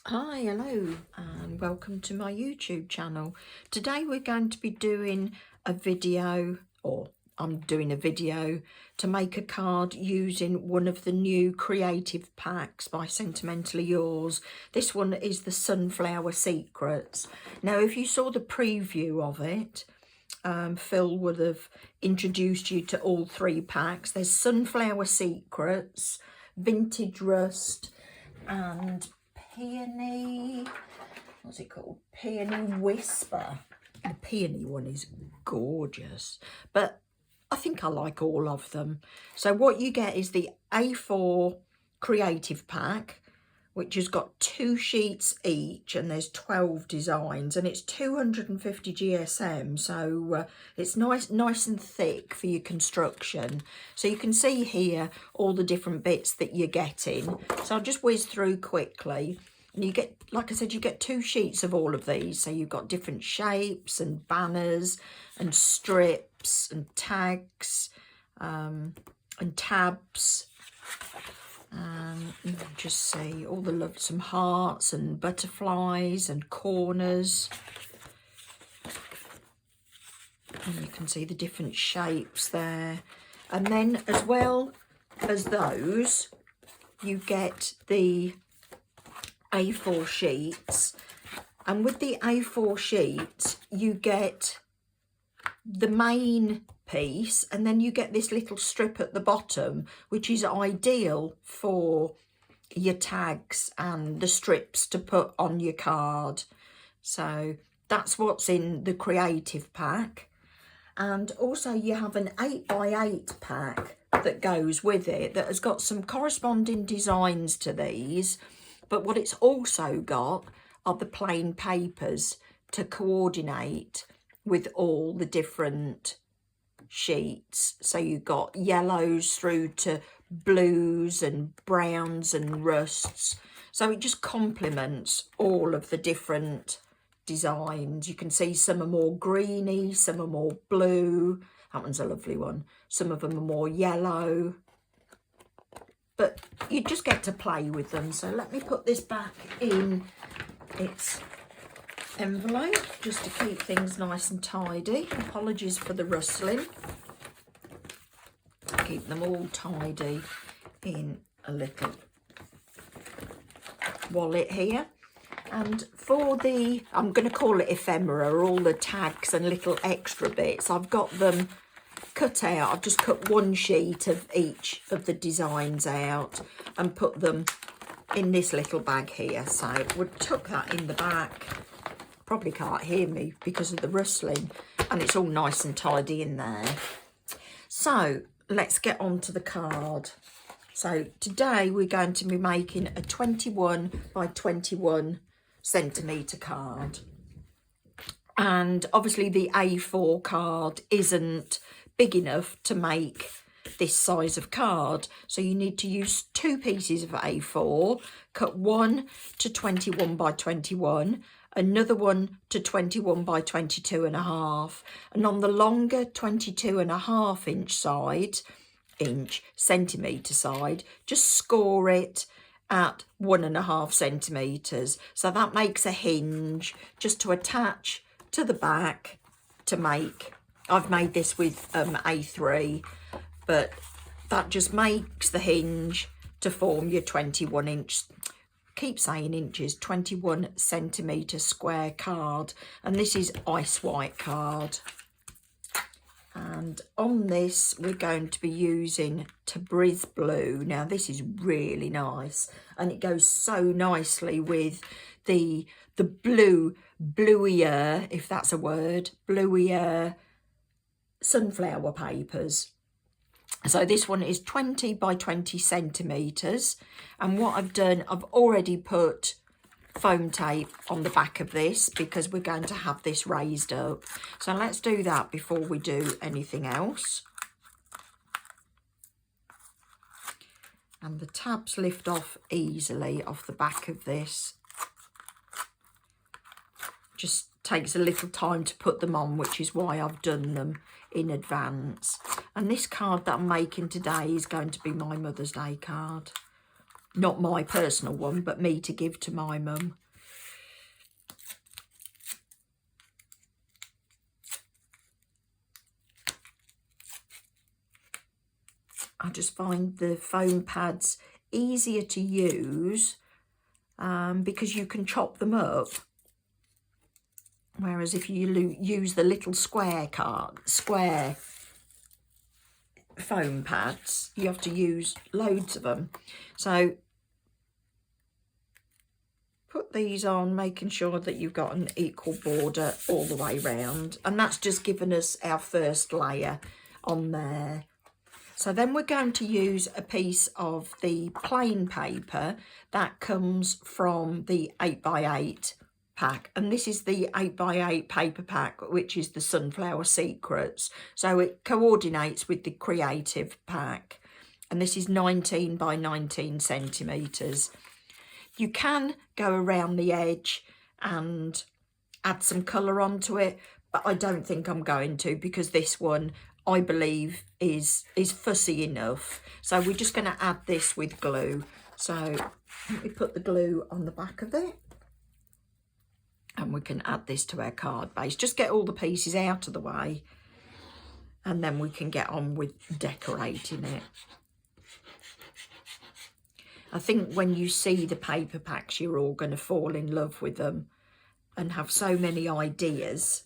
Hi, hello, and welcome to my YouTube channel. Today we're going to be doing a video, or I'm doing a video to make a card using one of the new creative packs by Sentimentally Yours. This one is the Sunflower Secrets. Now, if you saw the preview of it, Phil would have introduced you to all three packs. There's Sunflower Secrets, Vintage Rust, and Peony, what's it called? Peony Whisper. The peony one is gorgeous, but I think I like all of them. So what you get is the A4 creative pack, which has got 2 sheets each, and there's 12 designs, and it's 250 GSM, so it's nice and thick for your construction. So you can see here all the different bits that you're getting. So I'll just whiz through quickly. And you get, like I said, you get 2 sheets of all of these. So you've got different shapes and banners and strips and tags and tabs. You can just see all the love, some hearts and butterflies and corners. And you can see the different shapes there. And then as well as those, you get the A4 sheets, and with the A4 sheets you get the main piece, and then you get this little strip at the bottom, which is ideal for your tags and the strips to put on your card. So that's what's in the creative pack. And also you have an 8x8 pack that goes with it that has got some corresponding designs to these. But what it's also got are the plain papers to coordinate with all the different sheets. So you've got yellows through to blues and browns and rusts. So it just complements all of the different designs. You can see some are more greeny, some are more blue. That one's a lovely one. Some of them are more yellow. But you just get to play with them. So let me put this back in its envelope just to keep things nice and tidy. Apologies for the rustling. Keep them all tidy in a little wallet here. And for the, I'm going to call it ephemera, all the tags and little extra bits, I've got them cut out. I've just cut 1 sheet of each of the designs out and put them in this little bag here. So we'll tuck that in the back. Probably can't hear me because of the rustling, and it's all nice and tidy in there. So let's get on to the card. So today we're going to be making a 21 by 21 centimetre card. And obviously the A4 card isn't big enough to make this size of card, so you need to use 2 pieces of A4, cut one to 21 by 21, another one to 21 by 22.5, and on the longer 22.5 centimetre side, just score it at 1.5 centimetres. So that makes a hinge just to attach to the back to make. I've made this with A3, but that just makes the hinge to form your 21 inch, keep saying inches, 21 centimetre square card. And this is ice white card. And on this we're going to be using Tabriz blue. Now this is really nice, and it goes so nicely with the bluier, if that's a word, bluier sunflower papers. So this one is 20 by 20 centimetres, and what I've done, I've already put foam tape on the back of this because we're going to have this raised up. So let's do that before we do anything else. And the tabs lift off easily off the back of this. Just takes a little time to put them on, which is why I've done them in advance. And this card that I'm making today is going to be my Mother's Day card. Not my personal one, but me to give to my mum. I just find the foam pads easier to use because you can chop them up. Whereas if you use the little square foam pads, you have to use loads of them. So put these on, making sure that you've got an equal border all the way round. And that's just given us our first layer on there. So then we're going to use a piece of the plain paper that comes from the 8x8 pack. And this is the 8x8 paper pack, which is the Sunflower Secrets. So it coordinates with the Creative pack. And this is 19 by 19 centimetres. You can go around the edge and add some colour onto it, but I don't think I'm going to, because this one, I believe, is fussy enough. So we're just going to add this with glue. So let me put the glue on the back of it. And we can add this to our card base. Just get all the pieces out of the way. And then we can get on with decorating it. I think when you see the paper packs, you're all going to fall in love with them and have so many ideas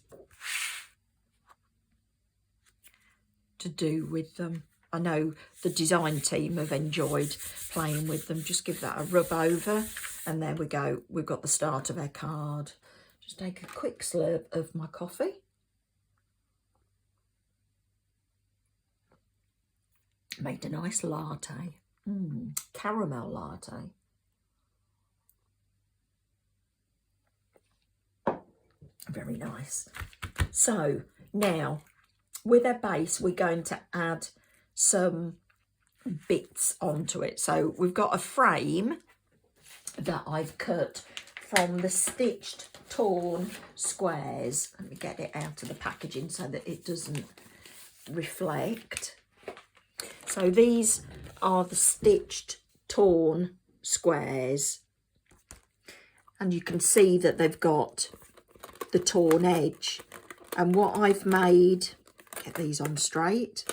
to do with them. I know the design team have enjoyed playing with them. Just give that a rub over, and there we go. We've got the start of our card. Just take a quick slurp of my coffee. Made a nice latte. Caramel latte. Very nice. So now with our base, we're going to add some bits onto it. So we've got a frame that I've cut from the stitched torn squares. Let me get it out of the packaging so that it doesn't reflect. So these are the stitched torn squares, and you can see that they've got the torn edge. And what I've made, get these on straight,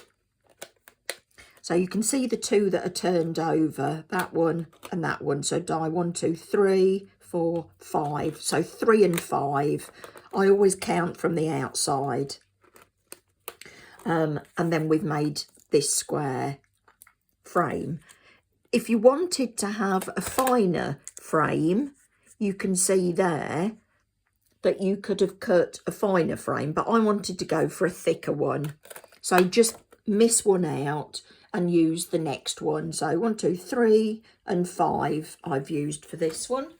so you can see the two that are turned over, that one and that one. So die 1, 2, 3, 4, 5. So 3 and 5. I always count from the outside. And then we've made this square frame. If you wanted to have a finer frame, you can see there that you could have cut a finer frame, but I wanted to go for a thicker one. So just miss one out and use the next one. So 1, 2, 3 and 5 I've used for this one.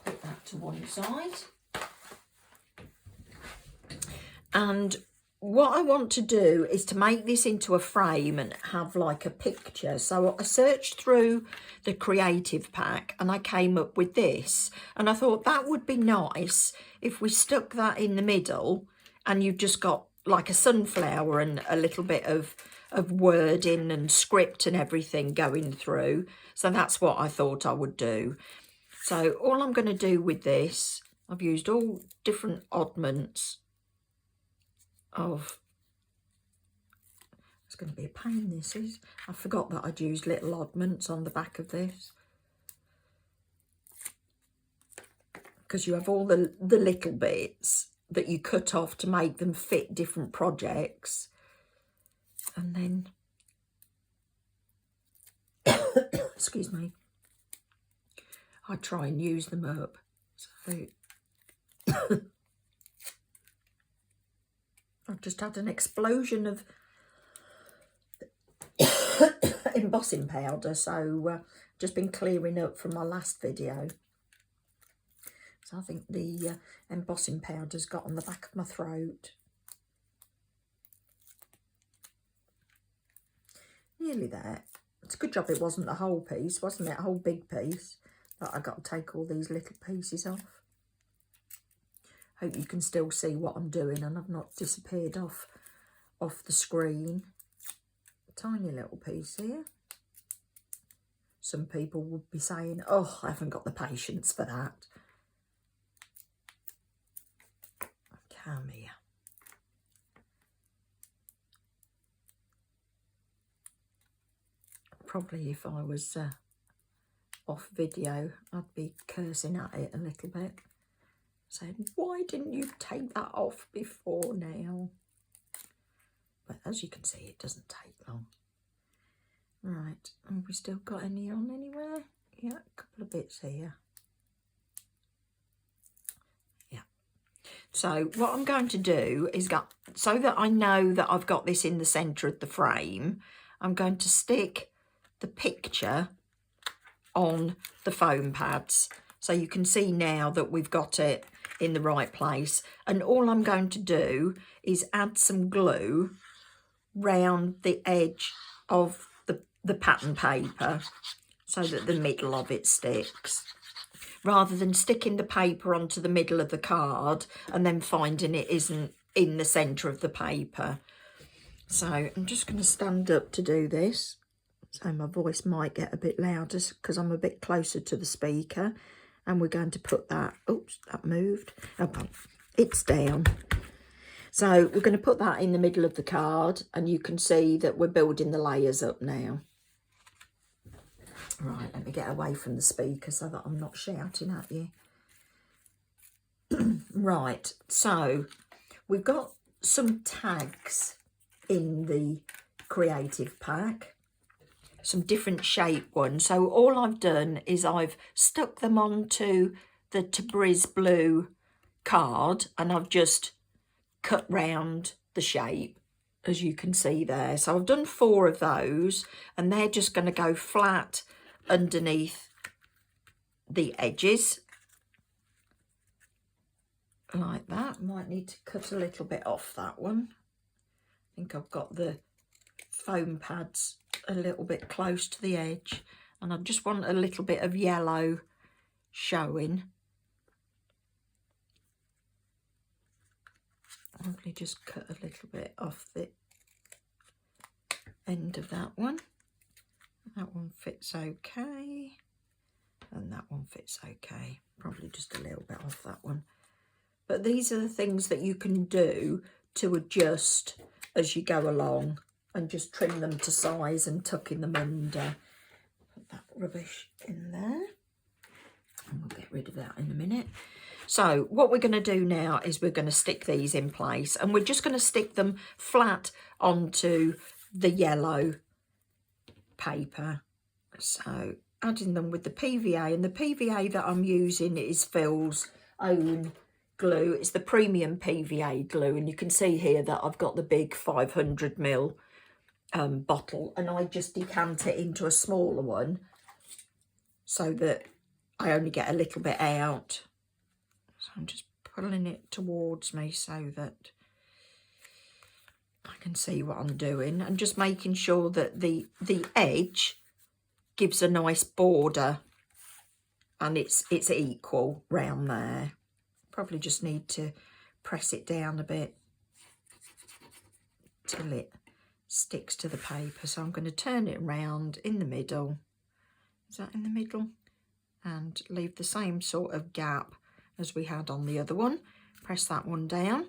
Put that to one side. And what I want to do is to make this into a frame and have like a picture. So I searched through the Creative pack and I came up with this. And I thought that would be nice if we stuck that in the middle and you've just got like a sunflower and a little bit of wording and script and everything going through. So that's what I thought I would do. So all I'm going to do with this, I've used all different oddments of, it's going to be a pain this is. I forgot that I'd used little oddments on the back of this. Because you have all the little bits that you cut off to make them fit different projects. And then, excuse me, I try and use them up. So I've just had an explosion of embossing powder, so just been clearing up from my last video. So I think the embossing powder's got on the back of my throat. Nearly there. It's a good job it wasn't the whole piece, wasn't it? A whole big piece. But I got to take all these little pieces off. Hope you can still see what I'm doing and I've not disappeared off the screen. A tiny little piece here. some people would be saying, oh, I haven't got the patience for that. Come here. Probably if I was off video, I'd be cursing at it a little bit, saying, why didn't you take that off before now? But as you can see, it doesn't take long. Right, have we still got any on anywhere? Yeah, a couple of bits here. Yeah. So what I'm going to do is, so that I know that I've got this in the centre of the frame, I'm going to stick the picture on the foam pads. So you can see now that we've got it in the right place. And all I'm going to do is add some glue round the edge of the pattern paper so that the middle of it sticks, rather than sticking the paper onto the middle of the card and then finding it isn't in the centre of the paper. So I'm just going to stand up to do this, so my voice might get a bit louder because I'm a bit closer to the speaker. And we're going to put that, oops, that moved, oh, it's down. So we're going to put that in the middle of the card, and you can see that we're building the layers up now. Right, let me get away from the speaker so that I'm not shouting at you. Right, so we've got some tags in the creative pack, some different shape ones. So all I've done is I've stuck them onto the Tabriz Blue card, and I've just cut round the shape, as you can see there. So I've done 4 of those, and they're just going to go flat underneath the edges like that. Might need to cut a little bit off that one. I think I've got the foam pads a little bit close to the edge, and I just want a little bit of yellow showing. Probably just cut a little bit off the end of that one. That one fits okay, and that one fits okay. Probably just a little bit off that one. But these are the things that you can do to adjust as you go along, and just trim them to size and tucking them under. Put that rubbish in there, and we'll get rid of that in a minute. So what we're going to do now is we're going to stick these in place, and we're just going to stick them flat onto the yellow paper. So adding them with the PVA, and the PVA that I'm using is Phil's own glue. It's the premium PVA glue, and you can see here that I've got the big 500ml bottle, and I just decant it into a smaller one so that I only get a little bit out. So I'm just pulling it towards me so that I can see what I'm doing, and just making sure that the edge gives a nice border and it's equal round there. Probably just need to press it down a bit till it sticks to the paper. So I'm going to turn it around in the middle. Is that in the middle? And leave the same sort of gap as we had on the other one. Press that one down.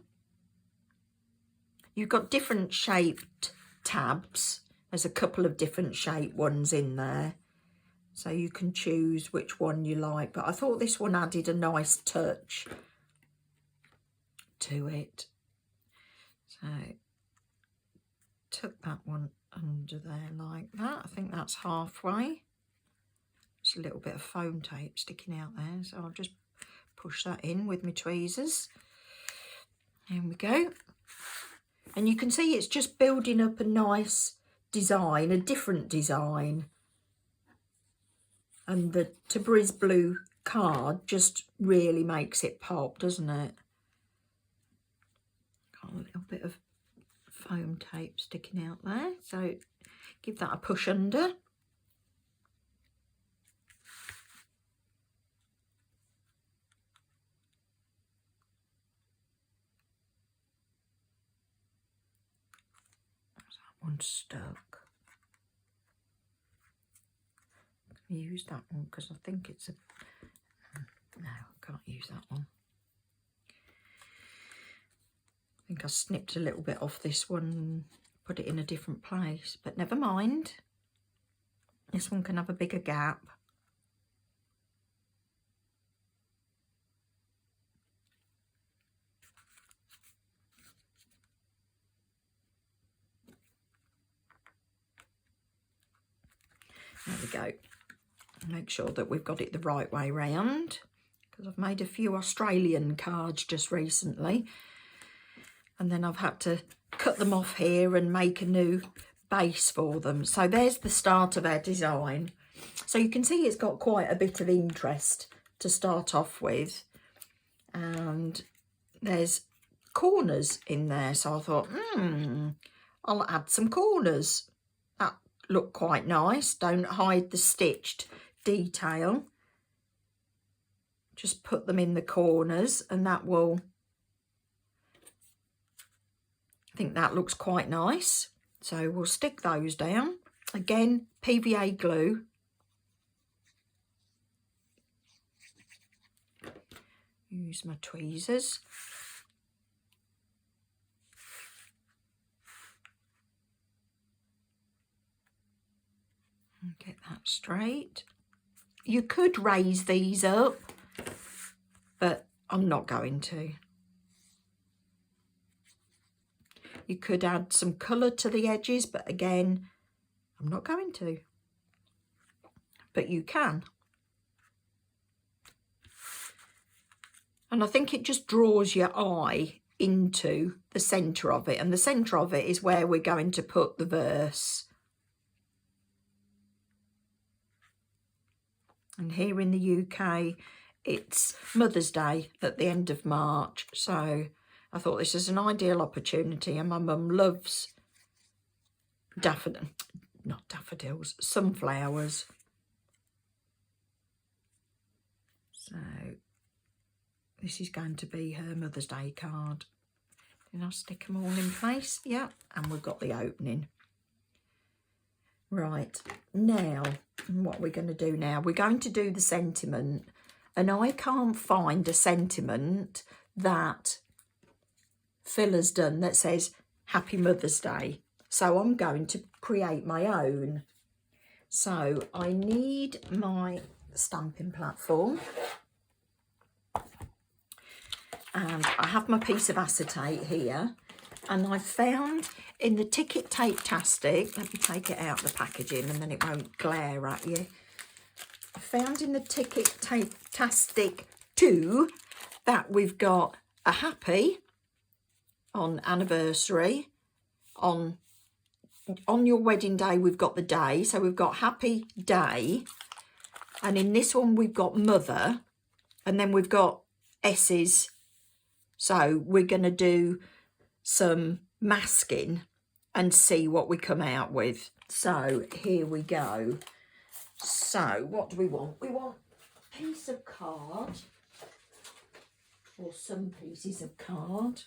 You've got different shaped tabs. There's a couple of different shaped ones in there, so you can choose which one you like, but I thought this one added a nice touch to it. So tuck that one under there like that. I think that's halfway. Just a little bit of foam tape sticking out there, so I'll just push that in with my tweezers. There we go. And you can see it's just building up a nice design, a different design. And the Tabriz Blue card just really makes it pop, doesn't it? Got a little bit of foam tape sticking out there, so give that a push under. One stuck. use that one because I think it's a... No, I can't use that one. I think I snipped a little bit off this one, put it in a different place, but never mind. This one can have a bigger gap. There we go. Make sure that we've got it the right way round, because I've made a few Australian cards just recently, and then I've had to cut them off here and make a new base for them. So there's the start of our design. So you can see it's got quite a bit of interest to start off with, and there's corners in there, so I thought I'll add some corners. That look quite nice. Don't hide the stitched detail, just put them in the corners, and that will, I think that looks quite nice. So we'll stick those down. Again, PVA glue. Use my tweezers. And get that straight. You could raise these up, but I'm not going to. You could add some colour to the edges, but again, I'm not going to. But you can. And I think it just draws your eye into the centre of it. And the centre of it is where we're going to put the verse. And here in the UK, it's Mother's Day at the end of March. So I thought this is an ideal opportunity, and my mum loves sunflowers. So this is going to be her Mother's Day card. And I'll stick them all in place. Yeah, and we've got the opening. Right, now, what we're going to do now, we're going to do the sentiment. And I can't find a sentiment that Phil has done that says Happy Mother's Day. So I'm going to create my own. So I need my stamping platform. And I have my piece of acetate here. And I found in the Ticket Tape-tastic, let me take it out of the packaging and then it won't glare at you. I found in the Ticket Tape-tastic 2 that we've got a happy on anniversary. On your wedding day, we've got the day. So we've got happy day. And in this one, we've got mother. And then we've got S's. So we're going to do some masking and see what we come out with. So here we go. So what do we want? We want a piece of card, or some pieces of card.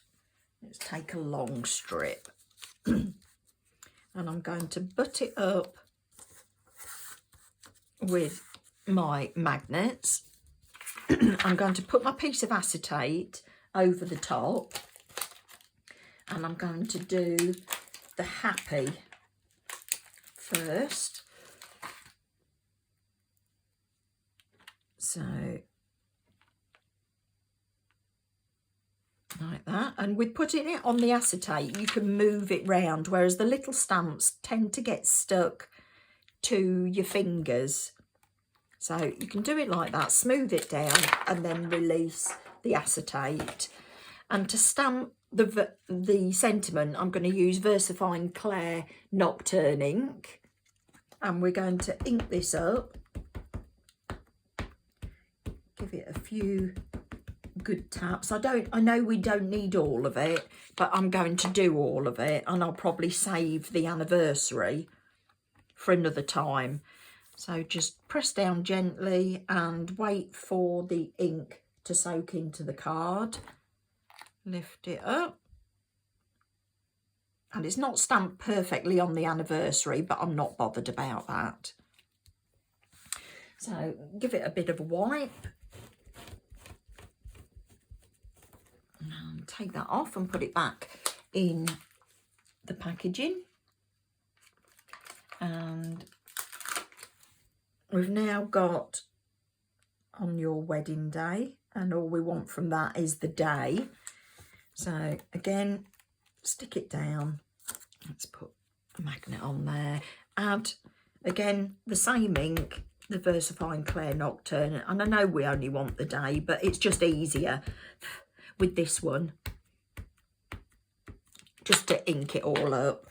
Let's take a long strip. And I'm going to butt it up with my magnets. I'm going to put my piece of acetate over the top. And I'm going to do the happy first. So, like that. And with putting it on the acetate, you can move it round, whereas the little stamps tend to get stuck to your fingers. So you can do it like that, smooth it down, and then release the acetate. And to stamp the sentiment, I'm going to use VersaFine Clair Nocturne ink, and we're going to ink this up, give it a few good taps. I know we don't need all of it, but I'm going to do all of it, and I'll probably save the anniversary for another time. So just press down gently and wait for the ink to soak into the card. Lift it up. And it's not stamped perfectly on the anniversary, but I'm not bothered about that. So give it a bit of a wipe. And take that off and put it back in the packaging. And we've now got on your wedding day, and all we want from that is the day. So again, stick it down. Let's put a magnet on there. Add again the same ink, the VersaFine Clair Nocturne, and I know we only want the day, but it's just easier with this one just to ink it all up.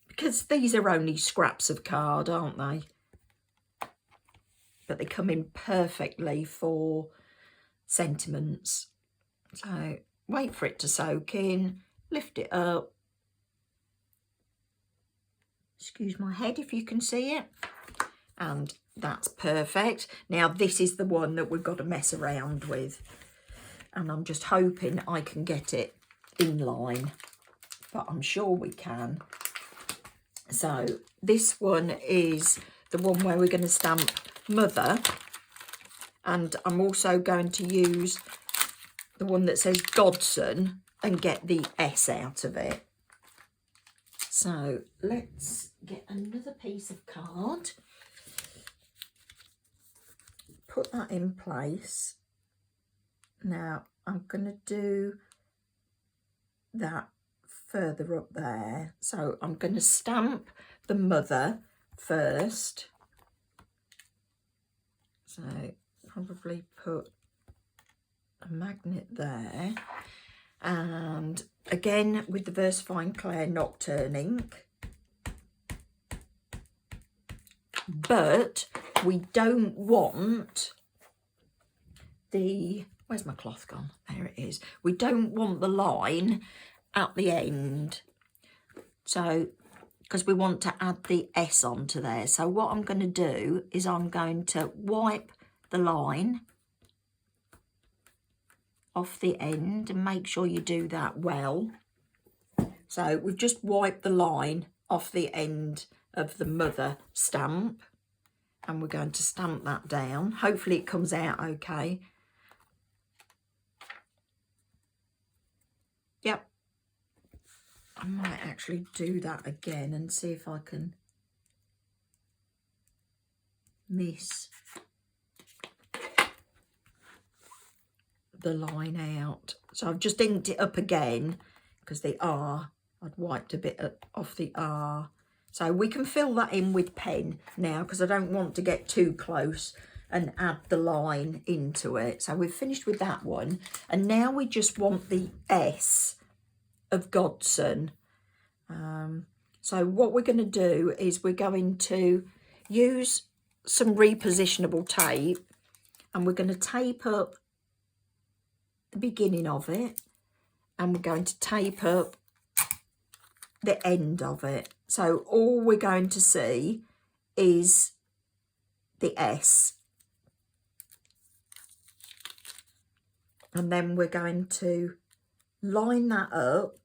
Because these are only scraps of card, aren't they? But they come in perfectly for sentiments. So wait for it to soak in, lift it up. Excuse my head if you can see it. And that's perfect. Now this is the one that we've got to mess around with. And I'm just hoping I can get it in line. But I'm sure we can. So this one is the one where we're going to stamp Mother, and I'm also going to use the one that says Godson and get the S out of it. So let's get another piece of card, put that in place. Now I'm going to do that further up there, so I'm going to stamp the Mother first. So probably put a magnet there, and again with the VersaFine Clair Nocturne ink, but we don't want the, where's my cloth gone? There it is. We don't want the line at the end, so because we want to add the S onto there. So what I'm going to do is I'm going to wipe the line off the end, and make sure you do that well. So we've just wiped the line off the end of the Mother stamp, and we're going to stamp that down. Hopefully it comes out okay. Yep. I might actually do that again and see if I can miss the line out. So I've just inked it up again because the R, I'd wiped a bit off the R. So we can fill that in with pen now because I don't want to get too close and add the line into it. So we've finished with that one. And now we just want the S of Godson. So what we're going to do is we're going to use some repositionable tape, and we're going to tape up the beginning of it, and we're going to tape up the end of it. So all we're going to see is the S, and then we're going to line that up.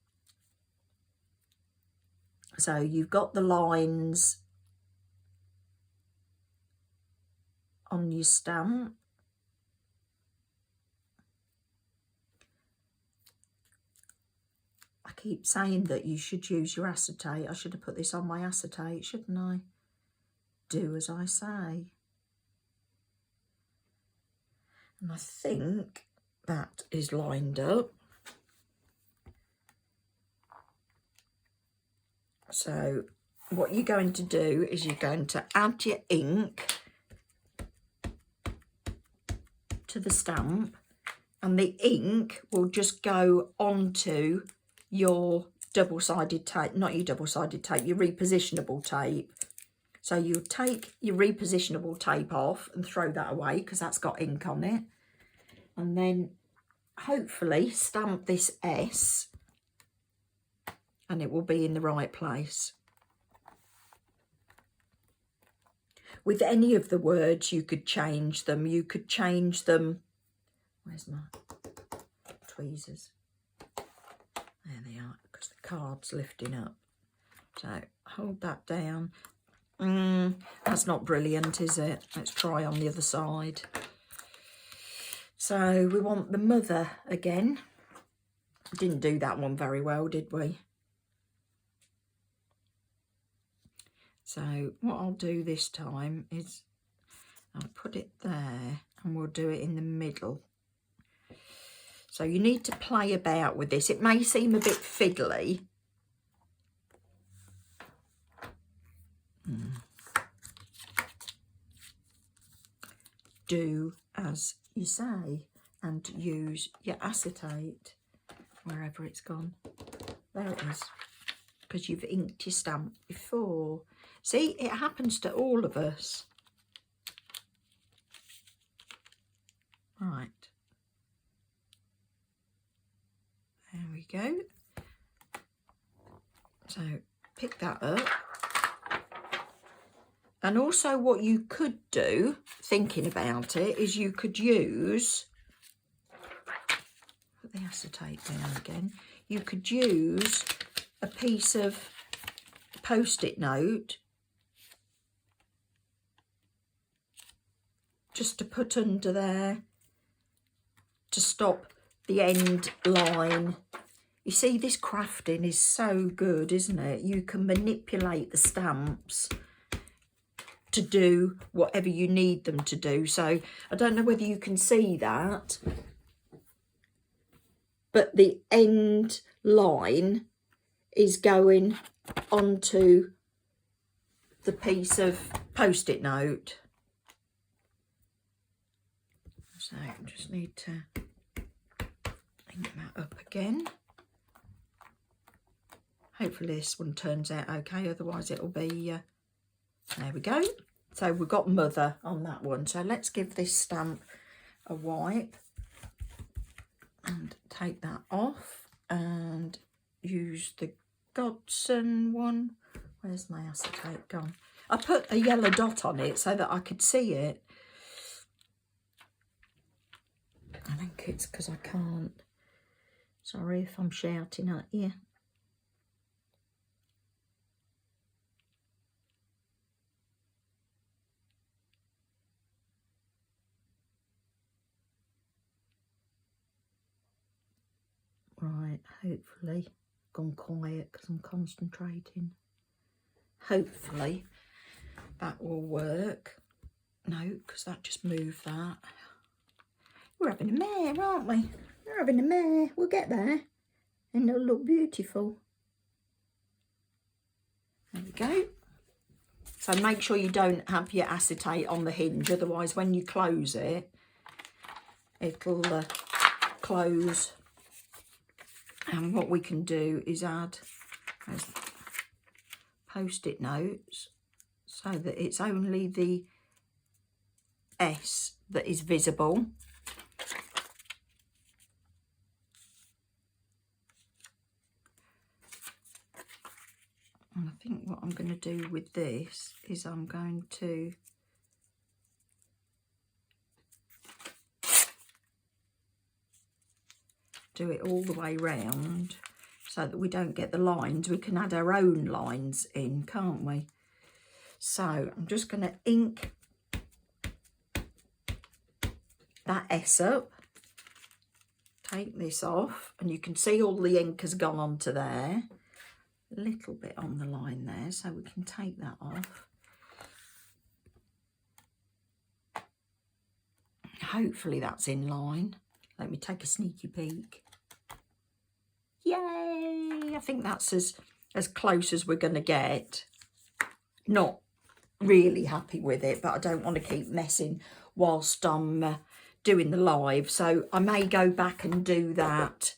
So you've got the lines on your stamp. I keep saying that you should use your acetate. I should have put this on my acetate, shouldn't I? Do as I say. And I think that is lined up. So what you're going to do is you're going to add your ink to the stamp, and the ink will just go onto your double-sided tape, not your double-sided tape, your repositionable tape. So you'll take your repositionable tape off and throw that away because that's got ink on it, and then hopefully stamp this S, and it will be in the right place. With any of the words, you could change them. You could change them. Where's my tweezers? There they are, because the card's lifting up. So hold that down. That's not brilliant, is it? Let's try on the other side. So we want the mother again. Didn't do that one very well, did we? So what I'll do this time is I'll put it there and we'll do it in the middle. So you need to play about with this. It may seem a bit fiddly. Do as you say and use your acetate wherever it's gone. There it is, because you've inked your stamp before. See, it happens to all of us. Right. There we go. So pick that up. And also what you could do, thinking about it, is you could use, put the acetate down again, you could use a piece of Post-it note just to put under there to stop the end line. You see, this crafting is so good, isn't it? You can manipulate the stamps to do whatever you need them to do. So I don't know whether you can see that, but the end line is going onto the piece of Post-it note. So I just need to ink that up again. Hopefully this one turns out okay, otherwise it'll be there we go. So we've got mother on that one. So let's give this stamp a wipe and take that off and use the Godson one. Where's my acetate gone? I put a yellow dot on it so that I could see it. I think it's because I can't. Sorry if I'm shouting at you. Right, hopefully, gone quiet because I'm concentrating. Hopefully that will work. No, because that just moved that. We're having a mare, aren't we? We're having a mare. We'll get there. And it'll look beautiful. There we go. So make sure you don't have your acetate on the hinge. Otherwise, when you close it, it'll close. And what we can do is add Post-it notes so that it's only the S that is visible. And I think what I'm going to do with this is I'm going to do it all the way round so that we don't get the lines. We can add our own lines in, can't we? So I'm just going to ink that S up, take this off, and you can see all the ink has gone onto there. A little bit on the line there, so we can take that off. Hopefully that's in line. Let me take a sneaky peek. Yay! I think that's as close as we're going to get. Not really happy with it, but I don't want to keep messing whilst I'm doing the live. So I may go back and do that.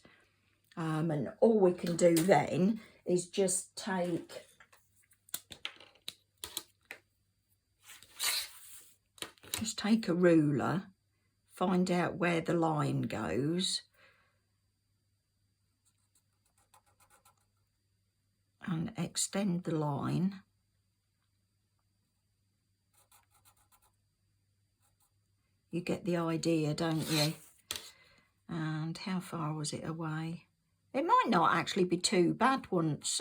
And all we can do then is just take a ruler, find out where the line goes, and extend the line. You get the idea, don't you? And how far was it away? It might not actually be too bad once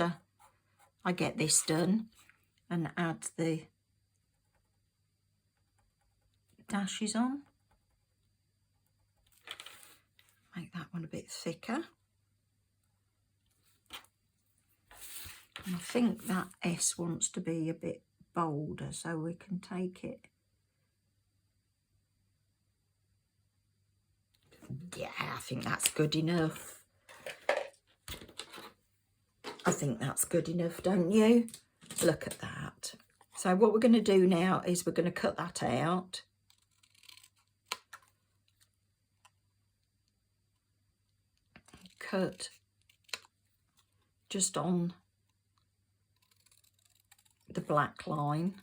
I get this done and add the dashes on. Make that one a bit thicker. And I think that S wants to be a bit bolder, so we can take it. Yeah, I think that's good enough. I think that's good enough, don't you? Look at that. So what we're going to do now is we're going to cut that out. Cut just on the black line.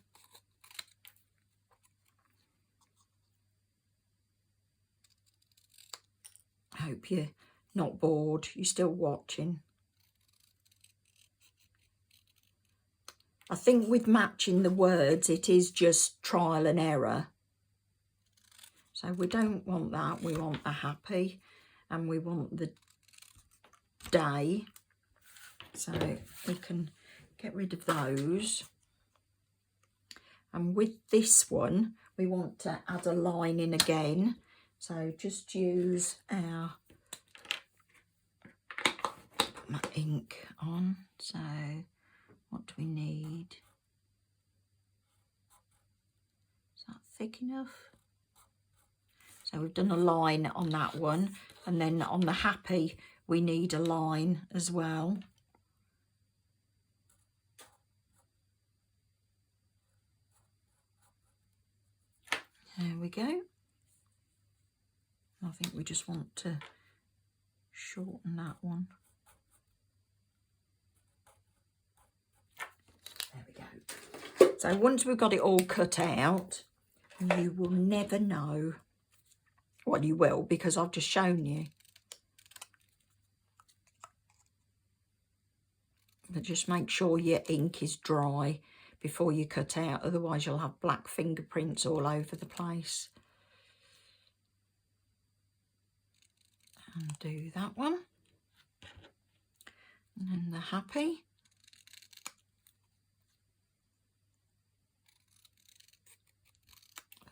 I hope you're not bored, you're still watching. I think with matching the words, it is just trial and error. So we don't want that, we want the happy and we want the day. So we can get rid of those. And with this one, we want to add a line in again. So just use our put my ink on. So what do we need? Is that thick enough? So we've done a line on that one, and then on the happy we need a line as well. There we go. I think we just want to shorten that one. There we go. So once we've got it all cut out, you will never know. Well, you will, because I've just shown you. But just make sure your ink is dry before you cut out, otherwise you'll have black fingerprints all over the place. And do that one. And then the happy.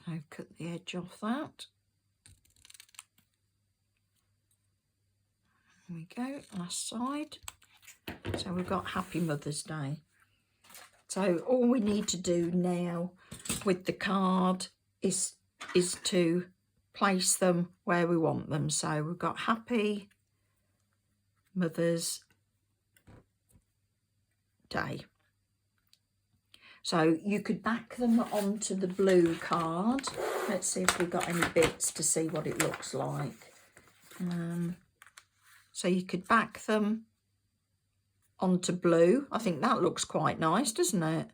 So cut the edge off that. There we go, last side. So we've got Happy Mother's Day. So all we need to do now with the card is to place them where we want them. So we've got Happy Mother's Day. So you could back them onto the blue card. Let's see if we've got any bits to see what it looks like. So you could back them onto blue. I think that looks quite nice, doesn't it?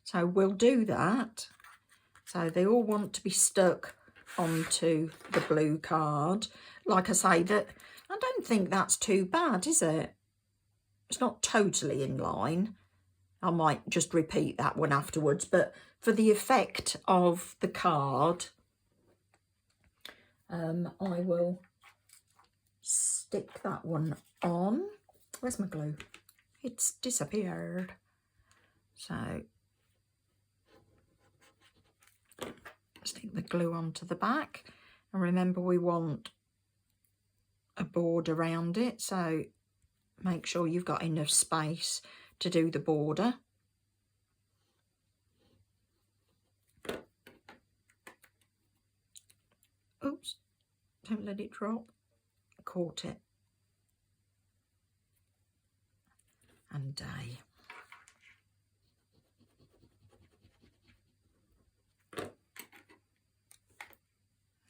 So we'll do that. So they all want to be stuck onto the blue card. Like I say, that I don't think that's too bad, is it? It's not totally in line. I might just repeat that one afterwards, but for the effect of the card, I will stick that one on. Where's my glue? It's disappeared. So stick the glue onto the back, and remember we want a border around it, so make sure you've got enough space to do the border. Oops, don't let it drop. Caught it. And day.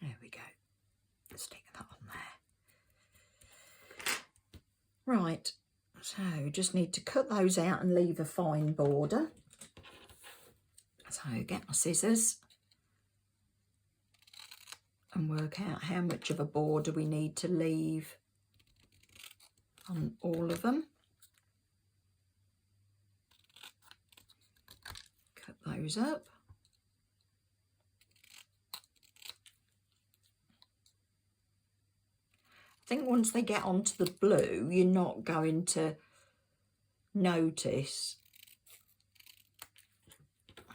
There we go. Stick that on there. Right, so just need to cut those out and leave a fine border. So get my scissors and work out how much of a border we need to leave on all of them. Cut those up. I think once they get onto the blue, you're not going to notice.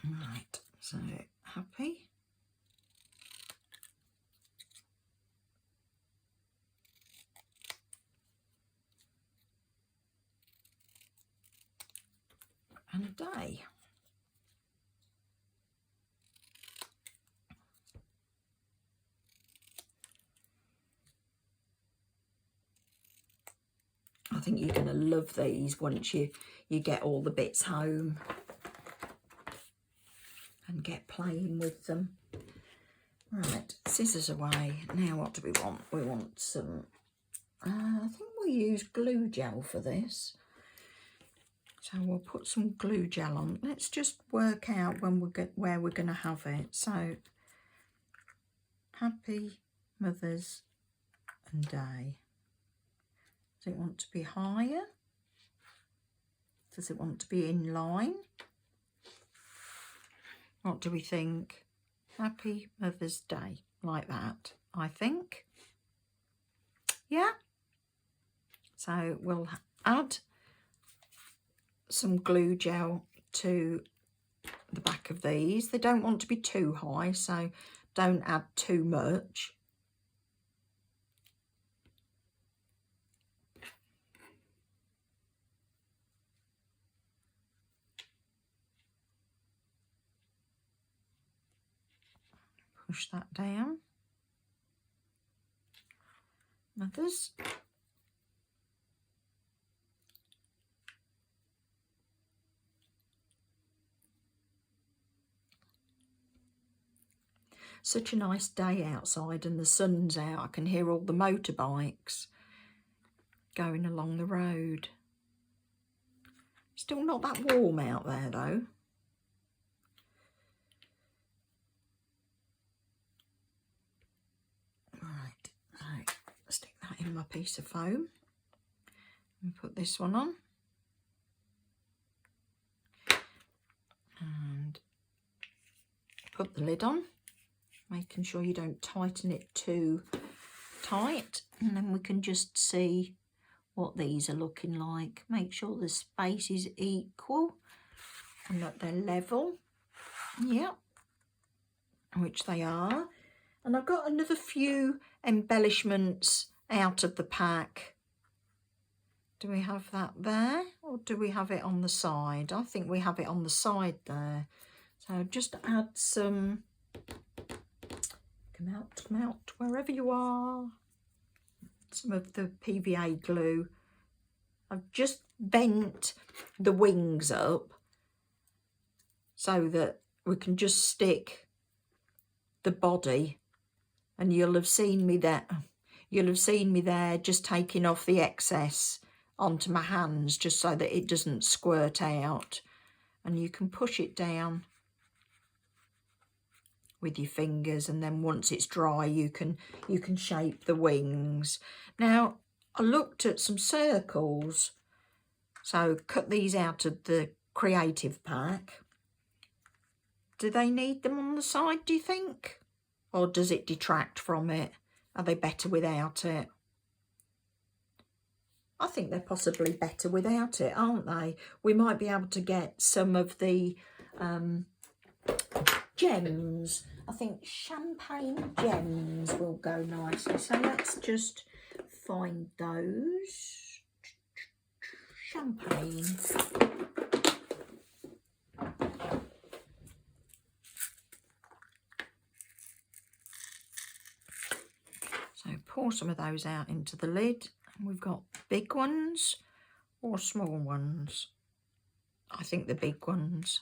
Right, so Happy. And day. I think you're going to love these once you get all the bits home and get playing with them. Right, scissors away. Now what do we want? We want some, I think we'll use glue gel for this. So we'll put some glue gel on. Let's just work out when where we're going to have it. So, Happy Mother's Day. Does it want to be higher? Does it want to be in line? What do we think? Happy Mother's Day, like that, I think. Yeah. So we'll add some glue gel to the back of these. They don't want to be too high, so don't add too much. Push that down. Mothers. Such a nice day outside and the sun's out. I can hear all the motorbikes going along the road. Still not that warm out there though. Right, so stick that in my piece of foam and put this one on. And put the lid on, making sure you don't tighten it too tight, and then we can just see what these are looking like. Make sure the space is equal and that they're level. Yep, which they are. And I've got another few embellishments out of the pack. Do we have that there or do we have it on the side? I think we have it on the side there. So just add some, come out, wherever you are. Some of the PVA glue. I've just bent the wings up so that we can just stick the body, and you'll have seen me there just taking off the excess onto my hands just so that it doesn't squirt out, and you can push it down with your fingers, and then once it's dry you can shape the wings. Now I looked at some circles, so cut these out of the creative pack. Do they need them on the side, do you think? Or does it detract from it? Are they better without it? I think they're possibly better without it, aren't they? We might be able to get some of the gems. I think champagne gems will go nicely. So let's just find those. Champagne. So pour some of those out into the lid. And we've got big ones or small ones. I think the big ones.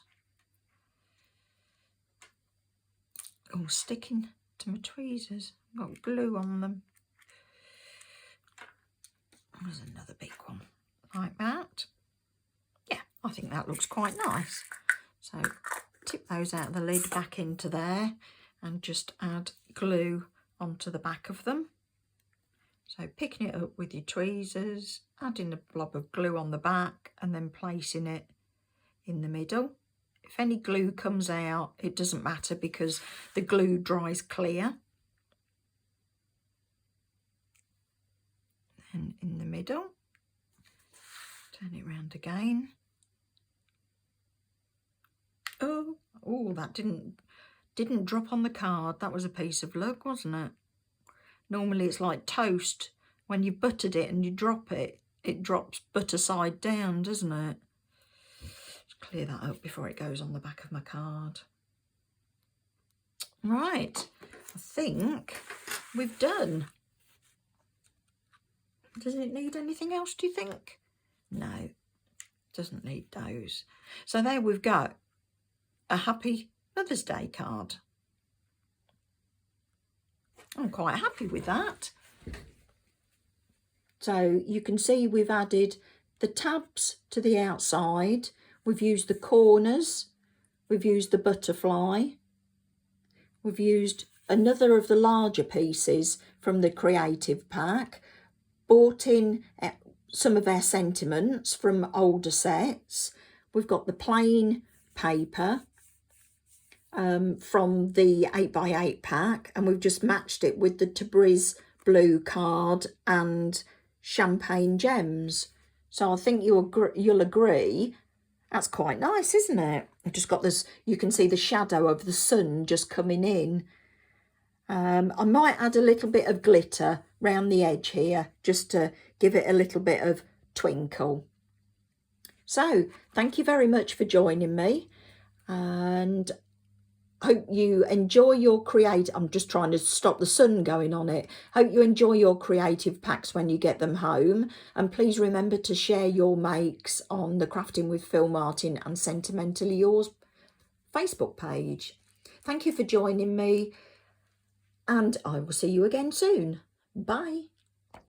Oh, sticking to my tweezers. Got glue on them. There's another big one. Like that. Yeah, I think that looks quite nice. So tip those out of the lid back into there and just add glue onto the back of them. So picking it up with your tweezers, adding a blob of glue on the back and then placing it in the middle. If any glue comes out, it doesn't matter because the glue dries clear. And in the middle, turn it round again. Oh, that didn't Didn't drop on the card. That was a piece of luck, wasn't it? Normally it's like toast. When you buttered it and you drop it, it drops butter side down, doesn't it? Just clear that up before it goes on the back of my card. Right, I think we've done. Does it need anything else, do you think? No, doesn't need those. So there we've got a Happy Mother's Day card. I'm quite happy with that. So you can see we've added the tabs to the outside. We've used the corners. We've used the butterfly. We've used another of the larger pieces from the creative pack. Bought in some of our sentiments from older sets. We've got the plain paper from the 8x8 pack, and we've just matched it with the Tabriz blue card and champagne gems. So I think you'll agree that's quite nice, isn't it? I've just got this, you can see the shadow of the sun just coming in. I might add a little bit of glitter round the edge here just to give it a little bit of twinkle. So thank you very much for joining me, and hope you enjoy your I'm just trying to stop the sun going on it. Hope you enjoy your creative packs when you get them home. And please remember to share your makes on the Crafting with Phil Martin and Sentimentally Yours Facebook page. Thank you for joining me, and I will see you again soon. Bye.